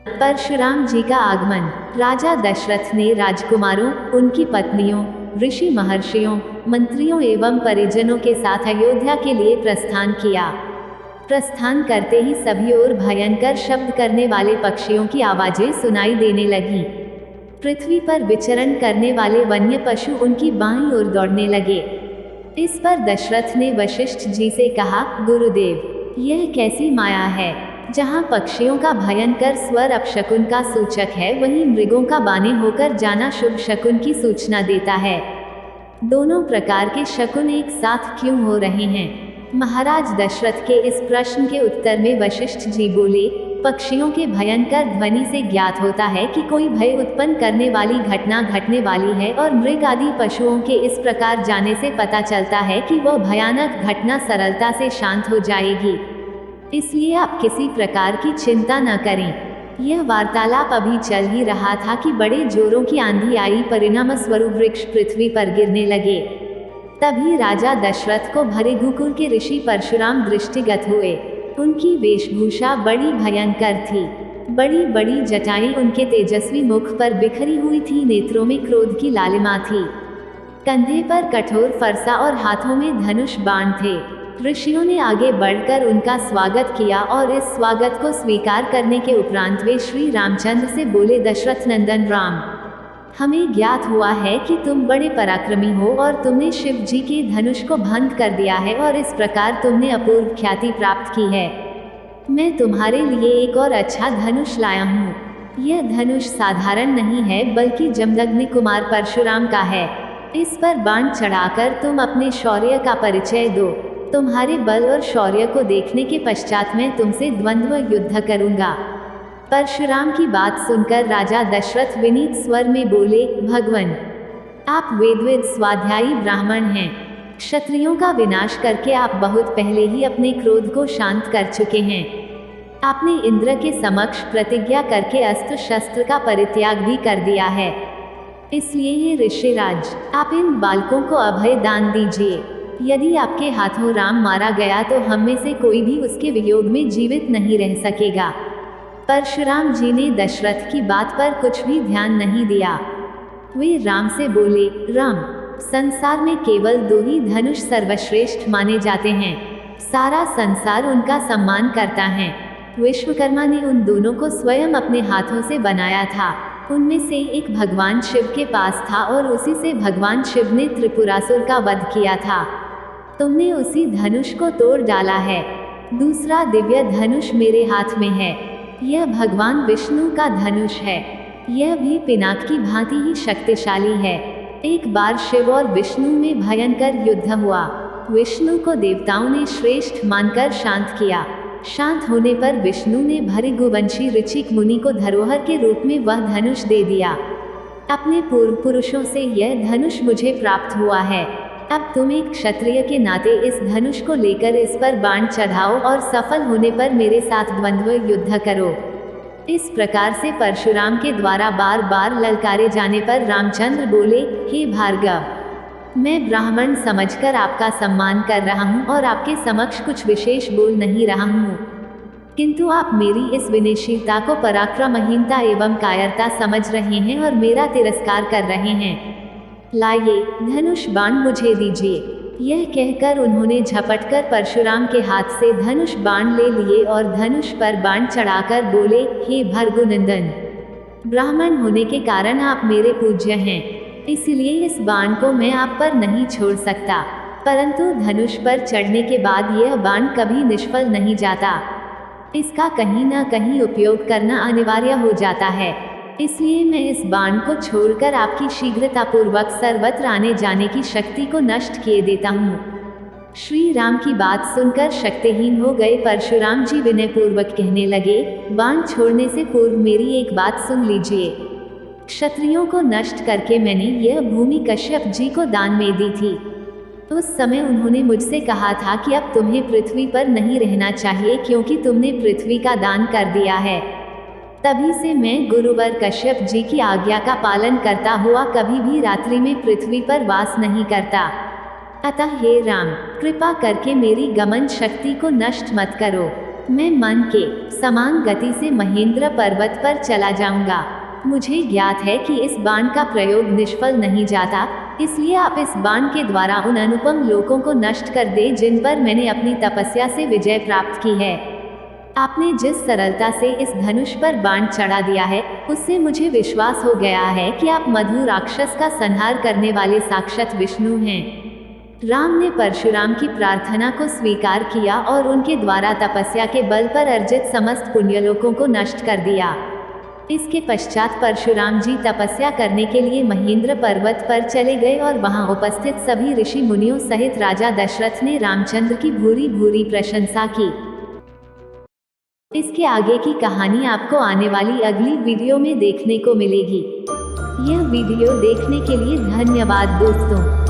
परशुराम जी का आगमन। राजा दशरथ ने राजकुमारों, उनकी पत्नियों, ऋषि महर्षियों, मंत्रियों एवं परिजनों के साथ अयोध्या के लिए प्रस्थान किया। प्रस्थान करते ही सभी ओर भयंकर शब्द करने वाले पक्षियों की आवाजें सुनाई देने लगीं। पृथ्वी पर विचरण करने वाले वन्य पशु उनकी बाईं ओर दौड़ने लगे। इस पर दशरथ ने वशिष्ठ जी से कहा, गुरुदेव, यह कैसी माया है? जहाँ पक्षियों का भयंकर स्वर अपशकुन का सूचक है, वहीं मृगों का बाने होकर जाना शुभ शकुन की सूचना देता है। दोनों प्रकार के शकुन एक साथ क्यों हो रहे हैं? महाराज दशरथ के इस प्रश्न के उत्तर में वशिष्ठ जी बोले, पक्षियों के भयंकर ध्वनि से ज्ञात होता है कि कोई भय उत्पन्न करने वाली घटना घटने वाली है, और मृग आदि पशुओं के इस प्रकार जाने से पता चलता है कि वह भयानक घटना सरलता से शांत हो जाएगी। इसलिए आप किसी प्रकार की चिंता न करें। यह वार्तालाप अभी चल ही रहा था कि बड़े जोरों की आंधी आई, परिणाम स्वरूप वृक्ष पृथ्वी पर गिरने लगे। तभी राजा दशरथ को भरे गुकुल के ऋषि परशुराम दृष्टिगत हुए। उनकी वेशभूषा बड़ी भयंकर थी। बड़ी बड़ी जटाएं उनके तेजस्वी मुख पर बिखरी हुई थी, नेत्रों में क्रोध की लालिमा थी। कंधे पर कठोर फरसा और हाथों में धनुष बाण थे। ऋषियों ने आगे बढ़कर उनका स्वागत किया और इस स्वागत को स्वीकार करने के उपरांत वे श्री रामचंद्र से बोले, दशरथ नंदन राम, हमें ज्ञात हुआ है कि तुम बड़े पराक्रमी हो और तुमने शिव जी के धनुष को भंग कर दिया है और इस प्रकार तुमने अपूर्व ख्याति प्राप्त की है। मैं तुम्हारे लिए एक और अच्छा धनुष लाया हूँ। यह धनुष साधारण नहीं है, बल्कि जमदग्नि कुमार परशुराम का है। इस पर बाण चढ़ाकर तुम अपने शौर्य का परिचय दो। तुम्हारे बल और शौर्य को देखने के पश्चात मैं तुमसे द्वंद्व युद्ध करूंगा। परशुराम की बात सुनकर राजा दशरथ विनीत स्वर में बोले, भगवन, आप वेदविद स्वाध्यायी ब्राह्मण हैं। क्षत्रियों का विनाश करके आप बहुत पहले ही अपने क्रोध को शांत कर चुके हैं। आपने इंद्र के समक्ष प्रतिज्ञा करके अस्त्र शस्त्र का परित्याग भी कर दिया है। इसलिए हे ऋषिराज, आप इन बालकों को अभय दान दीजिए। यदि आपके हाथों राम मारा गया तो हम में से कोई भी उसके वियोग में जीवित नहीं रह सकेगा। परशुराम जी ने दशरथ की बात पर कुछ भी ध्यान नहीं दिया। वे राम से बोले, राम, संसार में केवल दो ही धनुष सर्वश्रेष्ठ माने जाते हैं। सारा संसार उनका सम्मान करता है। विश्वकर्मा ने उन दोनों को स्वयं अपने हाथों से बनाया था। उनमें से एक भगवान शिव के पास था और उसी से भगवान शिव ने त्रिपुरासुर का वध किया था। तुमने उसी धनुष को तोड़ डाला है। दूसरा दिव्य धनुष मेरे हाथ में है। यह भगवान विष्णु का धनुष है। यह भी पिनाक की भांति ही शक्तिशाली है। एक बार शिव और विष्णु में भयंकर युद्ध हुआ। विष्णु को देवताओं ने श्रेष्ठ मानकर शांत किया। शांत होने पर विष्णु ने भृगुवंशी ऋचिक मुनि को धरोहर के रूप में वह धनुष दे दिया। अपने पूर्व पुरुषों से यह धनुष मुझे प्राप्त हुआ है। अब तुम एक क्षत्रिय के नाते इस धनुष को लेकर इस पर बाण चढ़ाओ और सफल होने पर मेरे साथ द्वंद्व युद्ध करो। इस प्रकार से परशुराम के द्वारा बार बार ललकारे जाने पर रामचंद्र बोले, हे भार्गव, मैं ब्राह्मण समझकर आपका सम्मान कर रहा हूँ और आपके समक्ष कुछ विशेष बोल नहीं रहा हूँ, किंतु आप मेरी इस विनयशीलता को पराक्रमहीनता एवं कायरता समझ रहे हैं और मेरा तिरस्कार कर रहे हैं। लाइए, धनुष बाण मुझे दीजिए। यह कहकर उन्होंने झपटकर परशुराम के हाथ से धनुष बाण ले लिए और धनुष पर बाण चढ़ाकर बोले, हे भृगुनंदन, ब्राह्मण होने के कारण आप मेरे पूज्य हैं, इसलिए इस बाण को मैं आप पर नहीं छोड़ सकता। परंतु धनुष पर चढ़ने के बाद यह बाण कभी निष्फल नहीं जाता। इसका कहीं ना कहीं उपयोग करना अनिवार्य हो जाता है। इसलिए मैं इस बाण को छोड़कर आपकी शीघ्रतापूर्वक सर्वत्र आने जाने की शक्ति को नष्ट किए देता हूँ। श्री राम की बात सुनकर शक्तिहीन हो गए परशुराम जी विनय पूर्वक कहने लगे, बाण छोड़ने से पूर्व मेरी एक बात सुन लीजिए। क्षत्रियों को नष्ट करके मैंने यह भूमि कश्यप जी को दान में दी थी। उस समय उन्होंने मुझसे कहा था कि अब तुम्हें पृथ्वी पर नहीं रहना चाहिए, क्योंकि तुमने पृथ्वी का दान कर दिया है। तभी से मैं गुरुवर कश्यप जी की आज्ञा का पालन करता हुआ कभी भी रात्रि में पृथ्वी पर वास नहीं करता। अतः हे राम, कृपा करके मेरी गमन शक्ति को नष्ट मत करो। मैं मन के समान गति से महेंद्र पर्वत पर चला जाऊंगा। मुझे ज्ञात है कि इस बाण का प्रयोग निष्फल नहीं जाता, इसलिए आप इस बाण के द्वारा उन अनुपम लोकों को नष्ट कर दे जिन पर मैंने अपनी तपस्या से विजय प्राप्त की है। आपने जिस सरलता से इस धनुष पर बाण चढ़ा दिया है, उससे मुझे विश्वास हो गया है कि आप मधु राक्षस का संहार करने वाले साक्षात विष्णु हैं। राम ने परशुराम की प्रार्थना को स्वीकार किया और उनके द्वारा तपस्या के बल पर अर्जित समस्त पुण्यलोकों को नष्ट कर दिया। इसके पश्चात परशुराम जी तपस्या करने के लिए महेंद्र पर्वत पर चले गए और वहां उपस्थित सभी ऋषि मुनियों सहित राजा दशरथ ने रामचंद्र की भूरी भूरी प्रशंसा की। इसके आगे की कहानी आपको आने वाली अगली वीडियो में देखने को मिलेगी। यह वीडियो देखने के लिए धन्यवाद दोस्तों।